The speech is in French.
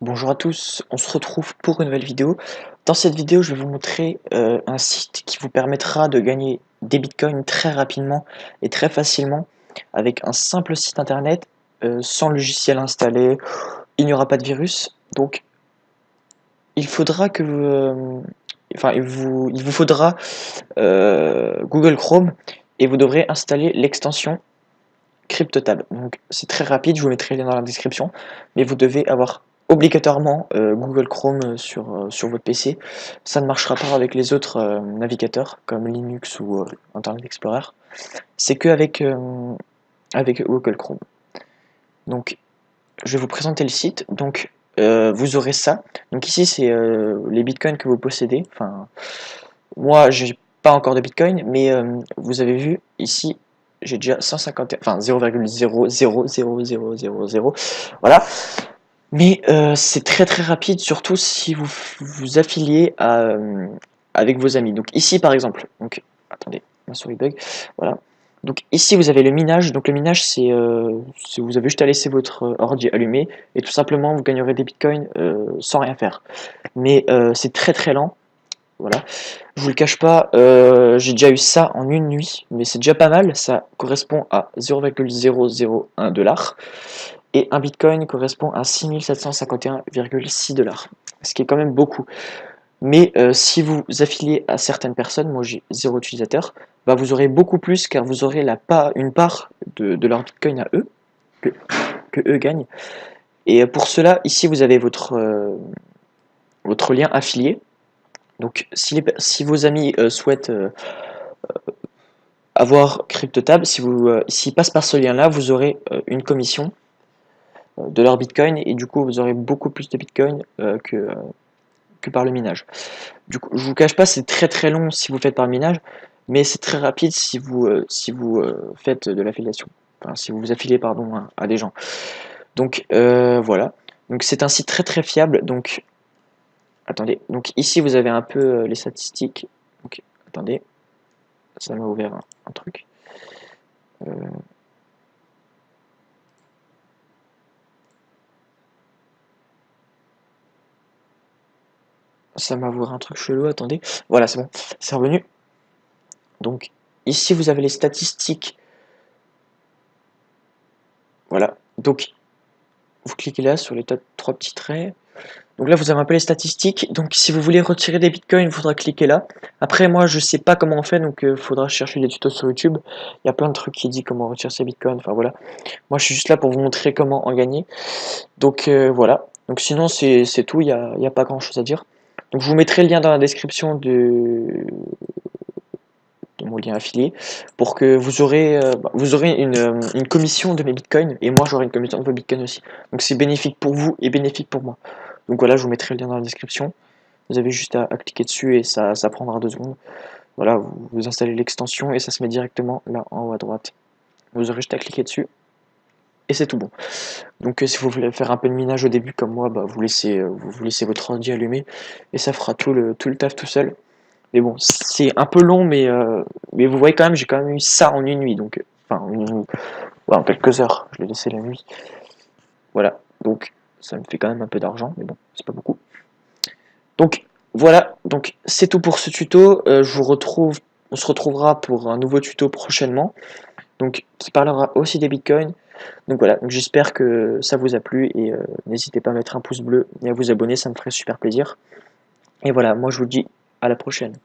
Bonjour à tous, on se retrouve pour une nouvelle vidéo. Dans cette vidéo, je vais vous montrer un site qui vous permettra de gagner des bitcoins très rapidement et très facilement avec un simple site internet sans logiciel installé. Il n'y aura pas de virus, donc il faudra que il vous faudra Google Chrome et vous devrez installer l'extension CryptoTab. Donc c'est très rapide, je vous mettrai le lien dans la description, mais vous devez avoir obligatoirement Google Chrome sur votre PC. Ça ne marchera pas avec les autres navigateurs comme Linux ou Internet Explorer. C'est que avec Google Chrome. Donc je vais vous présenter le site. Donc vous aurez ça. Donc ici c'est les bitcoins que vous possédez. Enfin, moi j'ai pas encore de bitcoin, mais vous avez vu ici j'ai déjà 151, enfin 0,000000, voilà. Mais c'est très très rapide, surtout si vous vous affiliez avec vos amis. Donc ici par exemple, donc attendez, ma souris bug, voilà. Donc ici vous avez le minage. Donc le minage c'est vous avez juste à laisser votre ordi allumé et tout simplement vous gagnerez des bitcoins sans rien faire. Mais c'est très très lent. Voilà, je vous le cache pas, j'ai déjà eu ça en une nuit, mais c'est déjà pas mal, ça correspond à 0,001 $, et un bitcoin correspond à 6751,6 $, ce qui est quand même beaucoup. Mais si vous affiliez à certaines personnes, moi j'ai 0 utilisateur, bah vous aurez beaucoup plus car vous aurez une part de leur bitcoin à eux, que eux gagnent. Et pour cela, ici vous avez votre lien affilié. Donc si vos amis souhaitent avoir CryptoTab, s'ils passent par ce lien-là, vous aurez une commission de leur Bitcoin et du coup vous aurez beaucoup plus de Bitcoin que par le minage. Du coup, je vous cache pas, c'est très très long si vous faites par minage, mais c'est très rapide si vous faites de l'affiliation. Enfin, si vous vous affiliez pardon à des gens. Donc voilà. Donc c'est un site très très fiable. Donc attendez. Donc ici vous avez un peu les statistiques. Donc attendez, ça m'a ouvert un truc. Euh, Ça m'a ouvert un truc chelou, attendez. Voilà, c'est bon, c'est revenu. Donc, ici, vous avez les statistiques. Voilà. Donc, vous cliquez là sur les trois petits traits. Donc là, vous avez un peu les statistiques. Donc, si vous voulez retirer des bitcoins, il faudra cliquer là. Après, moi, je sais pas comment on fait, donc il faudra chercher des tutos sur YouTube. Il y a plein de trucs qui disent comment retirer ses bitcoins. Enfin, voilà. Moi, je suis juste là pour vous montrer comment en gagner. Donc, voilà. Donc, sinon, c'est tout. Il y a pas grand chose à dire. Donc, je vous mettrai le lien dans la description de mon lien affilié, pour que vous aurez une commission de mes bitcoins, et moi j'aurai une commission de vos bitcoins aussi. Donc c'est bénéfique pour vous et bénéfique pour moi. Donc voilà, je vous mettrai le lien dans la description. Vous avez juste à cliquer dessus et ça prendra 2 secondes. Voilà, vous installez l'extension et ça se met directement là en haut à droite. Vous aurez juste à cliquer dessus et c'est tout bon. Donc si vous voulez faire un peu de minage au début comme moi, bah, vous laissez votre ordi allumé et ça fera tout le taf tout seul. Mais bon, c'est un peu long, mais vous voyez quand même, j'ai quand même eu ça en une nuit, donc enfin une nuit, ouais, en quelques heures. Je l'ai laissé la nuit. Voilà, donc ça me fait quand même un peu d'argent, mais bon, c'est pas beaucoup. Donc voilà, donc c'est tout pour ce tuto. On se retrouvera pour un nouveau tuto prochainement, donc qui parlera aussi des bitcoins. Donc voilà, donc j'espère que ça vous a plu et n'hésitez pas à mettre un pouce bleu et à vous abonner, ça me ferait super plaisir. Et voilà, moi je vous dis à la prochaine.